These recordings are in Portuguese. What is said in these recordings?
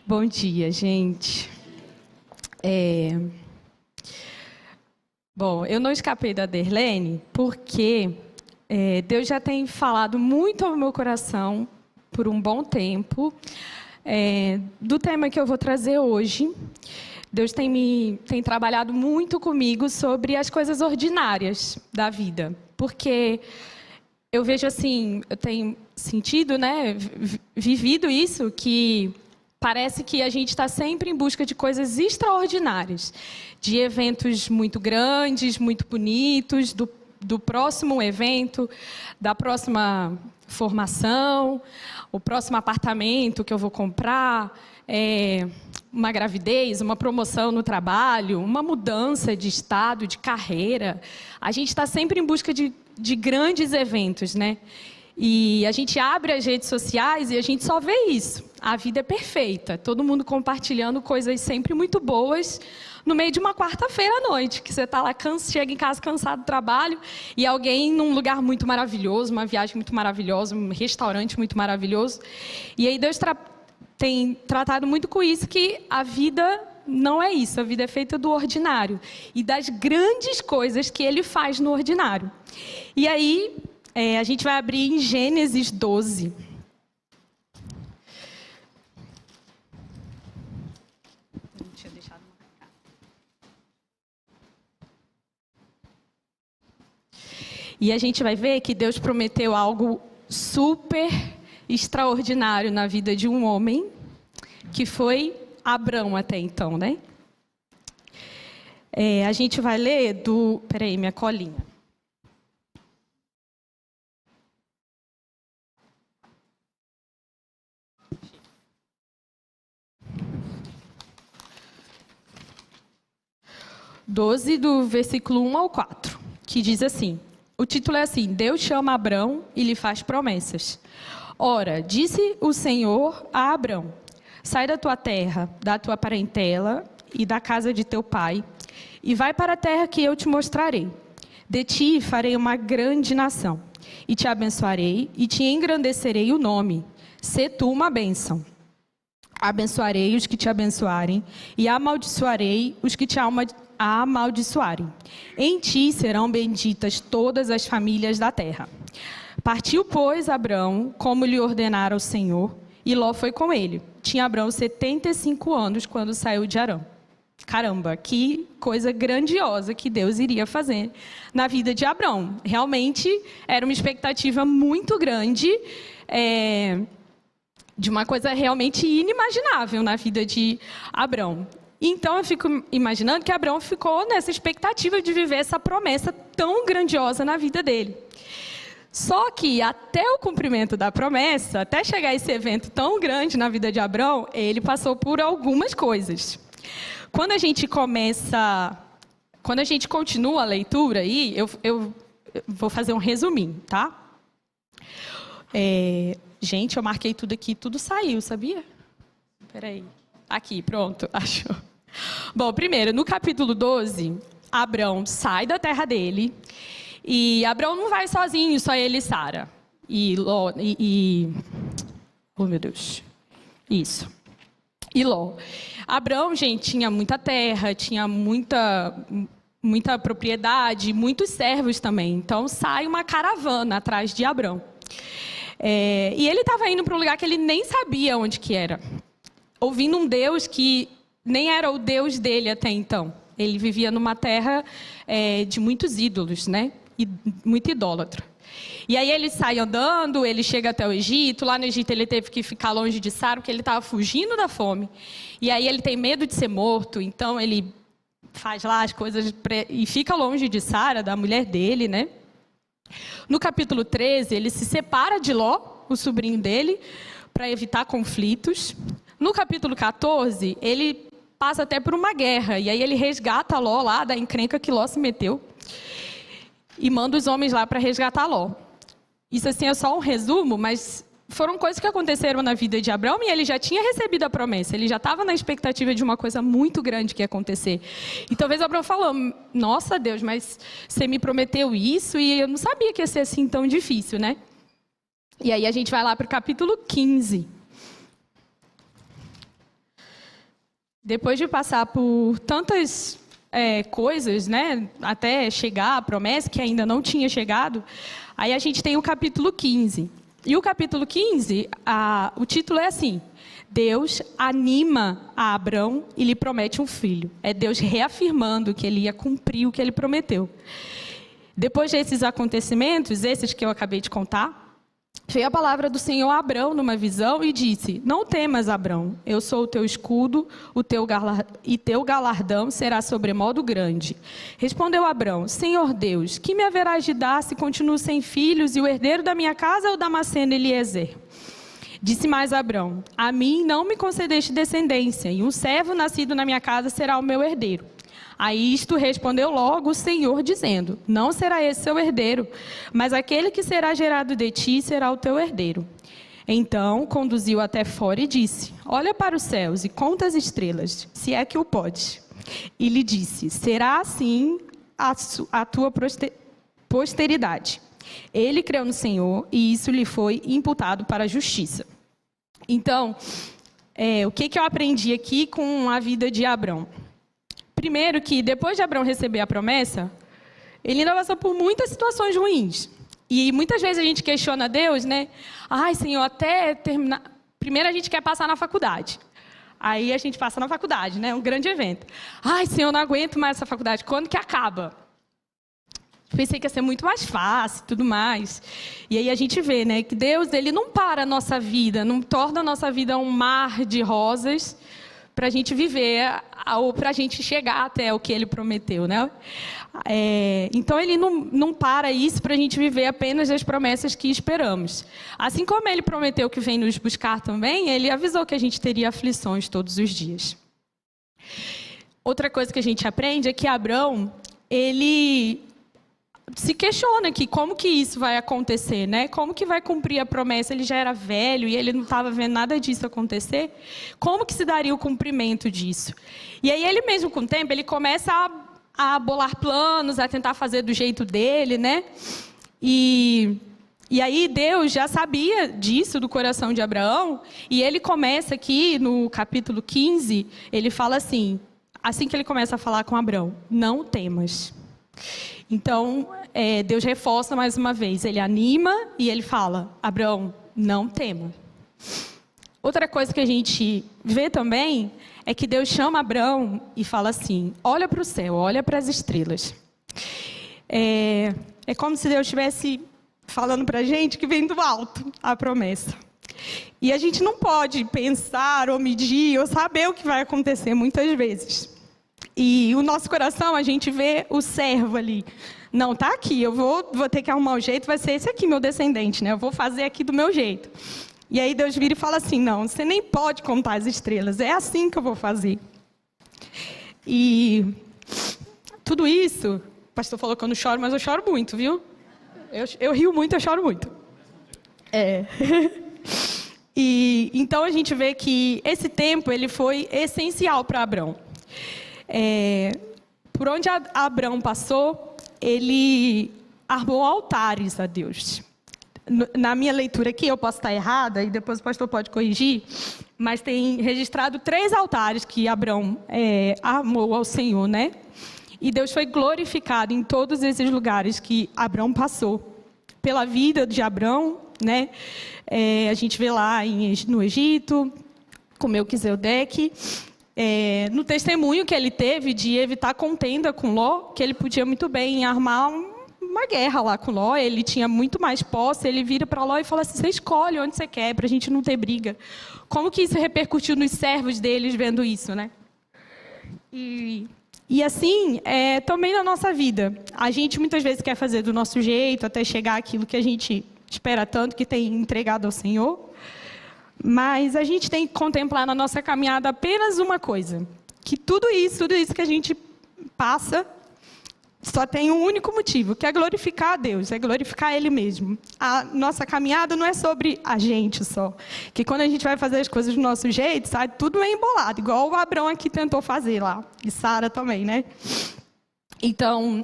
Bom dia, gente. Bom, eu não escapei da Derlene porque Deus já tem falado muito ao meu coração por um bom tempo do tema que eu vou trazer hoje. Deus tem trabalhado muito comigo sobre as coisas ordinárias da vida, porque eu vejo assim, eu tenho sentido, vivido isso, que parece que a gente está sempre em busca de coisas extraordinárias, de eventos muito grandes, muito bonitos, do próximo evento, da próxima formação, o próximo apartamento que eu vou comprar, uma gravidez, uma promoção no trabalho, uma mudança de estado, de carreira. A gente está sempre em busca de grandes eventos, né? E a gente abre as redes sociais e a gente só vê isso. A vida é perfeita, todo mundo compartilhando coisas sempre muito boas no meio de uma quarta-feira à noite, que você está lá, chega em casa cansado do trabalho e alguém num lugar muito maravilhoso, uma viagem muito maravilhosa, um restaurante muito maravilhoso. E aí Deus tem tratado muito com isso, que a vida não é isso, a vida é feita do ordinário e das grandes coisas que Ele faz no ordinário. E aí a gente vai abrir em Gênesis 12. E a gente vai ver que Deus prometeu algo super extraordinário na vida de um homem, que foi Abrão até então, né? A gente vai ler do... Peraí, minha colinha. Do versículo 1 ao 4, que diz assim, o título é assim: Deus chama Abrão e lhe faz promessas. Ora, disse o Senhor a Abrão: sai da tua terra, da tua parentela e da casa de teu pai, e vai para a terra que eu te mostrarei. De ti farei uma grande nação, e te abençoarei, e te engrandecerei o nome. Sê tu uma bênção. Abençoarei os que te abençoarem, e amaldiçoarei os que te amaldiçoarem. Em ti serão benditas todas as famílias da terra. Partiu, pois, Abrão, como lhe ordenara o Senhor, e Ló foi com ele. Tinha Abrão 75 anos quando saiu de Harã. Caramba, que coisa grandiosa que Deus iria fazer na vida de Abrão. Realmente era uma expectativa muito grande, de uma coisa realmente inimaginável na vida de Abrão. Então eu fico imaginando que Abrão ficou nessa expectativa de viver essa promessa tão grandiosa na vida dele. Só que até o cumprimento da promessa, até chegar esse evento tão grande na vida de Abrão, ele passou por algumas coisas. Quando a gente continua a leitura aí, eu vou fazer um resuminho, tá? Gente, eu marquei tudo aqui, tudo saiu, sabia? Peraí. Aqui, pronto, achou. Bom, primeiro, no capítulo 12, Abrão sai da terra dele, e Abrão não vai sozinho, só ele e Sara. Oh, meu Deus. Isso. E Ló. Abrão, gente, tinha muita terra, tinha muita propriedade, muitos servos também. Então, sai uma caravana atrás de Abrão. E ele estava indo para um lugar que ele nem sabia onde que era. Ouvindo um Deus que nem era o Deus dele até então. Ele vivia numa terra de muitos ídolos, né? E muito idólatra. E aí ele sai andando, ele chega até o Egito. Lá no Egito ele teve que ficar longe de Sara, porque ele estava fugindo da fome. E aí ele tem medo de ser morto, então ele faz lá as coisas e fica longe de Sara, da mulher dele, né? No capítulo 13, ele se separa de Ló, o sobrinho dele, para evitar conflitos. No capítulo 14, ele passa até por uma guerra, e aí ele resgata Ló lá da encrenca que Ló se meteu, e manda os homens lá para resgatar Ló. Isso assim é só um resumo, mas foram coisas que aconteceram na vida de Abrão, e ele já tinha recebido a promessa, ele já estava na expectativa de uma coisa muito grande que ia acontecer. E talvez Abrão falou: nossa Deus, mas você me prometeu isso, e eu não sabia que ia ser assim tão difícil, né? E aí a gente vai lá para o capítulo 15. Depois de passar por tantas coisas, né, até chegar à promessa, que ainda não tinha chegado, aí a gente tem o capítulo 15. E o capítulo 15, o título é assim: Deus anima a Abrão e lhe promete um filho. É Deus reafirmando que ele ia cumprir o que ele prometeu. Depois desses acontecimentos, esses que eu acabei de contar, veio a palavra do Senhor a Abrão numa visão e disse: Não temas, Abrão, eu sou o teu escudo, e teu galardão será sobremodo grande. Respondeu Abrão: Senhor Deus, que me haverás de dar se continuo sem filhos, e o herdeiro da minha casa é o Damasceno Eliezer? Disse mais Abrão: A mim não me concedeste descendência, e um servo nascido na minha casa será o meu herdeiro. A isto respondeu logo o Senhor, dizendo: Não será esse seu herdeiro, mas aquele que será gerado de ti será o teu herdeiro. Então conduziu até fora e disse: Olha para os céus e conta as estrelas, se é que o podes. E lhe disse: Será assim a tua posteridade. Ele creu no Senhor e isso lhe foi imputado para a justiça. Então, o que eu aprendi aqui com a vida de Abrão? Primeiro que depois de Abrão receber a promessa, ele ainda passou por muitas situações ruins. E muitas vezes a gente questiona Deus, né? Ai, Senhor, até terminar... Primeiro a gente quer passar na faculdade. Aí a gente passa na faculdade, né? Um grande evento. Ai, Senhor, não aguento mais essa faculdade. Quando que acaba? Pensei que ia ser muito mais fácil e tudo mais. E aí a gente vê, né, que Deus, ele não para a nossa vida, não torna a nossa vida um mar de rosas para a gente viver ou para a gente chegar até o que ele prometeu, né? Então ele não para isso para a gente viver apenas as promessas que esperamos. Assim como ele prometeu que vem nos buscar também, ele avisou que a gente teria aflições todos os dias. Outra coisa que a gente aprende é que Abrão, ele se questiona aqui como que isso vai acontecer, né? Como que vai cumprir a promessa? Ele já era velho e ele não estava vendo nada disso acontecer. Como que se daria o cumprimento disso? E aí ele mesmo, com o tempo, ele começa a bolar planos, a tentar fazer do jeito dele, né? E aí Deus já sabia disso do coração de Abraão, e ele começa aqui no capítulo 15, ele fala assim que ele começa a falar com Abrão: não temas. Então, Deus reforça mais uma vez, ele anima e ele fala: Abrão, não tema. Outra coisa que a gente vê também é que Deus chama Abrão e fala assim: olha para o céu, olha para as estrelas. É como se Deus estivesse falando para a gente que vem do alto a promessa. E a gente não pode pensar ou medir ou saber o que vai acontecer muitas vezes. E o nosso coração, a gente vê o servo ali. Não, tá aqui, eu vou ter que arrumar o jeito, vai ser esse aqui, meu descendente, né? Eu vou fazer aqui do meu jeito. E aí Deus vira e fala assim: não, você nem pode contar as estrelas, é assim que eu vou fazer. E tudo isso, o pastor falou que eu não choro, mas eu choro muito, viu? Eu rio muito, eu choro muito. E então a gente vê que esse tempo ele foi essencial para Abrão. Por onde Abrão passou, ele armou altares a Deus. Na minha leitura aqui, eu posso estar errada, e depois o pastor pode corrigir, mas tem registrado 3 altares que Abrão armou ao Senhor, né? E Deus foi glorificado em todos esses lugares que Abrão passou. Pela vida de Abrão, né? A gente vê lá no Egito, com Melquisedeque, no testemunho que ele teve de evitar contenda com Ló, que ele podia muito bem armar uma guerra lá com Ló, ele tinha muito mais posse, ele vira para Ló e fala assim: você escolhe onde você quer, para a gente não ter briga. Como que isso repercutiu nos servos deles vendo isso, né? E assim, também na nossa vida, a gente muitas vezes quer fazer do nosso jeito, até chegar àquilo que a gente espera tanto, que tem entregado ao Senhor. Mas a gente tem que contemplar na nossa caminhada apenas uma coisa: que tudo isso que a gente passa, só tem um único motivo, que é glorificar a Deus, é glorificar Ele mesmo. A nossa caminhada não é sobre a gente só. Que quando a gente vai fazer as coisas do nosso jeito, sai tudo meio embolado, igual o Abrão aqui tentou fazer lá, e Sara também, né? Então,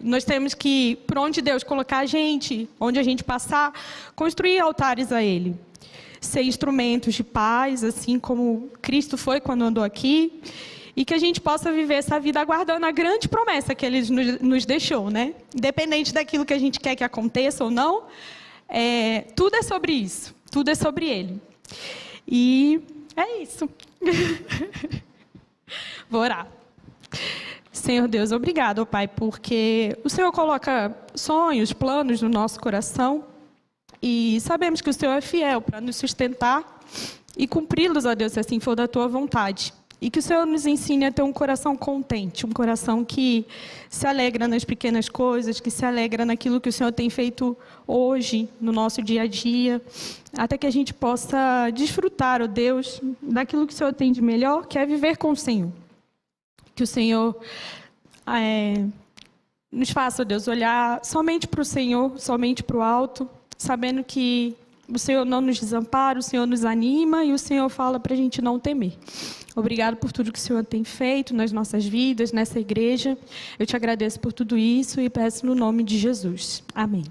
nós temos que, por onde Deus colocar a gente, onde a gente passar, construir altares a Ele. ser instrumentos de paz, assim como Cristo foi quando andou aqui, e que a gente possa viver essa vida aguardando a grande promessa que Ele nos deixou, né? Independente daquilo que a gente quer que aconteça ou não, tudo é sobre isso, tudo é sobre Ele. E é isso. Vou orar. Senhor Deus, obrigado, Pai, porque o Senhor coloca sonhos, planos no nosso coração e sabemos que o Senhor é fiel para nos sustentar e cumpri-los, ó Deus, se assim for da Tua vontade. E que o Senhor nos ensine a ter um coração contente, um coração que se alegra nas pequenas coisas, que se alegra naquilo que o Senhor tem feito hoje, no nosso dia a dia, até que a gente possa desfrutar, ó Deus, daquilo que o Senhor tem de melhor, que é viver com o Senhor. Que o Senhor nos faça, ó Deus, olhar somente para o Senhor, somente para o alto, sabendo que o Senhor não nos desampara, o Senhor nos anima e o Senhor fala para a gente não temer. Obrigado por tudo que o Senhor tem feito nas nossas vidas, nessa igreja. Eu te agradeço por tudo isso e peço no nome de Jesus. Amém.